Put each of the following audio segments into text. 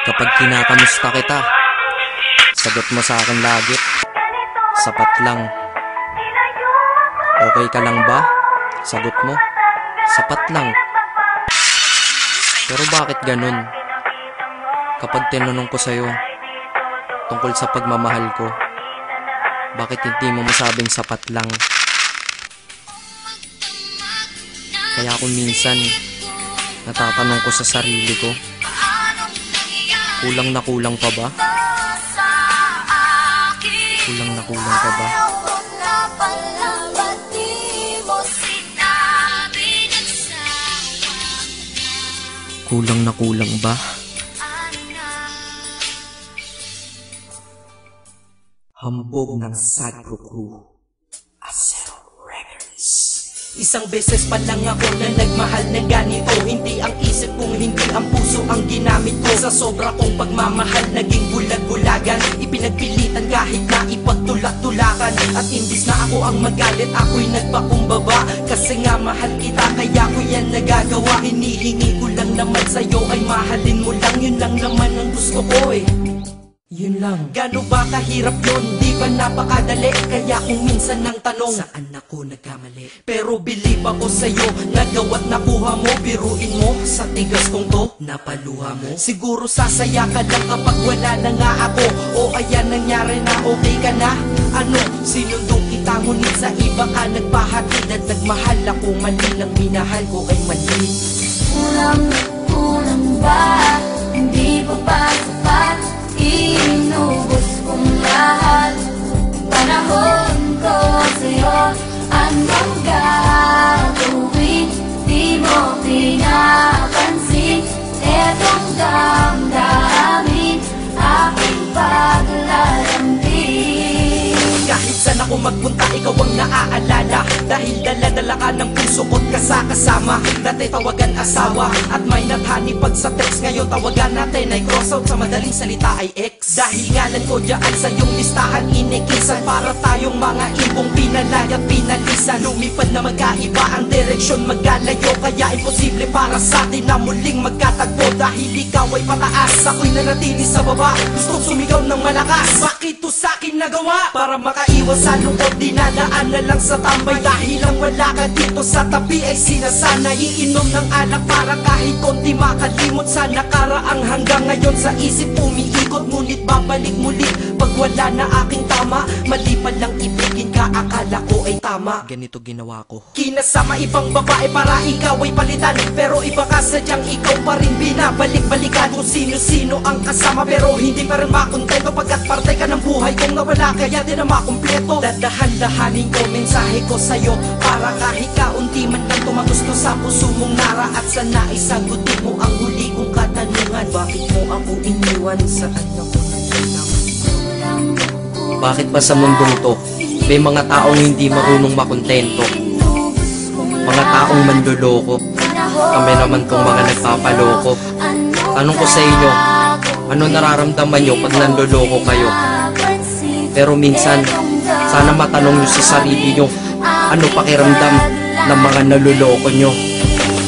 Kapag kinakamusta kita, sagot mo sa akin lagi, sapat lang. Okay ka lang ba? Sagot mo, sapat lang. Pero bakit ganun? Kapag tinanong ko sa'yo tungkol sa pagmamahal ko, bakit hindi mo masabing sapat lang? Kaya kung minsan natatanong ko sa sarili ko, kulang na kulang pa ba? Kulang na kulang pa ba? Kulang na kulang ba? Hambog ng Sadko Crew, Acero Records. Isang beses pa lang ako na nagmahal ng ganito. Hindi ang isip kung hindi ang puso ang ginamit ko. Sa sobra kong pagmamahal, naging bulag-bulagan. Ipinagpilitan kahit na ipagtulak-tulakan. At imbis na ako ang magalit, ako'y nagpakumbaba. Kasi nga mahal kita, kaya ko yan nagagawa. Hinihingi ko lang naman sa'yo ay mahalin mo lang. Yun lang naman ang gusto ko eh. Yun lang. Gano ba kahirap yun? Di ba napakadali? Kaya kung minsan nang tanong, saan ako nagkamali? Pero believe ako sa'yo, nagawa't nakuha mo. Biruin mo, sa tigas kong to, napaluha mo. Siguro sasaya ka lang kapag wala na nga ako. O ayan nangyari na, okay ka na? Ano, sinundong kita ngunit sa iba ka nagpahatid. At nagmahal ako, mali lang minahal ko ay mali. Kulang ba? Hindi pa ba sapat? Inubos kong lahat. Panahon ko sa'yo, anong gagawin? Di mo pinapansin. Etong damdamin, aking paglalambing. Kahit saan ako magpunta, ikaw ang naaalala. Dahil dala-dala ka ng puso ko't kasama. Dati tawagan asawa at may nathani pag sa text. Ngayon tawagan natin ay crossout, sa madaling salita ay ex. Dahil ngalan ko dyan sa iyong listahan inikisan. Para tayong mga ibong pinalay at pinalisan. Lumipad na magkaiba ang direksyon, magkalayo. Kaya imposible para sa atin na muling magkatagpo. Dahil ikaw ay pataas, ako'y nanatili sa baba. Gustong sumigaw ng malakas, bakit to sa'kin nagawa? Para makaiwas sa lungkot, dinadaan na lang sa tambay. Dahil ang wala ka dito sa tabi ay sinasanay. Iinom ng alak para kahit konti makalimot sa nakaraang. Hanggang ngayon sa isip umiikot, ngunit babalik muli pag wala na aking tama. Mali pa lang ibigin ka, akala ko ay tama. Ganito ginawa ko. Kinasama ibang babae para ikaw ay palitan. Pero iba ka sadyang ikaw pa rin binabalik-balikan. Kung sino-sino ang kasama pero hindi pa rin makontento. Pagkat parte ka ng buhay kong nawala, kaya di na makumpleto. Dadahan-dahanin ko mensahe ko sa'yo, para kahit kaunti man lang tumagusto sa puso mong nara. At sana isagutin mo ang huli kong katanungan, bakit mo ako iniwan? Saan ako naghinang? Bakit ba sa mundong to may mga taong hindi marunong makontento? Mga taong manloloko. Kami naman tong mga nagpapaloko. Tanong ko sa inyo, ano nararamdaman nyo pag nanloloko kayo? Pero minsan, sana matanong nyo sa sarili nyo, ano pakiramdam ng mga naluloko nyo?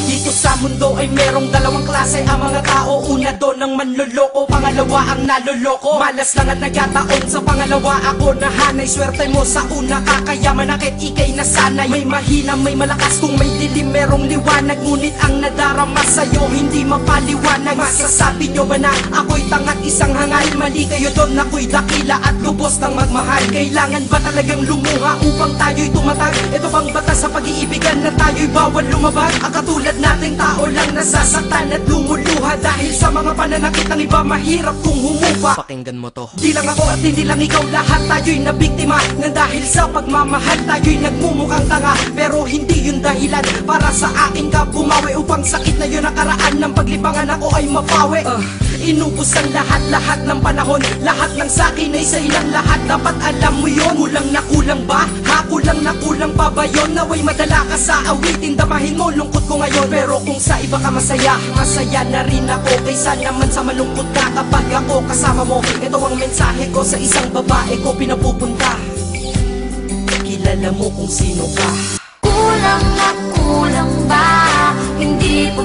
Dito sa mundo ay merong dalawang klase ang mga tao. Una doon ang manloloko, pangalawa ang naloloko. Malas lang at nagkataon sa pangalawa ako nahanay. Swerte mo sa una, kakayaman akit ikay nasanay. May mahina, may malakas, kung may dilim merong liwanag. Ngunit ang nadarama sa'yo hindi mapaliwanag. Masasabi nyo ba na ako'y tangat isang hangal? Mali kayo doon, ako'y dakila at lubos ng magmahal. Kailangan ba talagang lumuha upang tayo'y tumatag? Ito bang batas sa pag-iibigan na tayo'y bawal lumabag? Ang katulad nating tao lang nasasaktan at lumuluha dahil sa mga pananakit ng iba, mahirap kung humupa. Pakinggan mo to. Di lang ako at hindi lang ikaw, lahat tayo'y nabiktima. Na dahil sa pagmamahal tayo'y nagmumukhang tanga. Pero hindi yun dahilan para sa akin ka bumawi. Upang sakit na yun nakaraan ng paglipangan ako ay mapawi. Inubos ang lahat-lahat ng panahon. Lahat ng sakin ay sa ilang lahat. Dapat alam mo yun. Kulang na kulang ba? Ha? Kulang na kulang pa ba yun? Naway madala ka sa awitin. Damahin mo lungkot ko ngayon. Pero kung sa iba ka masaya, masaya na rin ako. Kaysa naman sa malungkot ka kapag ako kasama mo. Ito ang mensahe ko sa isang babae ko pinapupunta. Kilala mo kung sino ka. Kulang na kulang ba? Hindi pa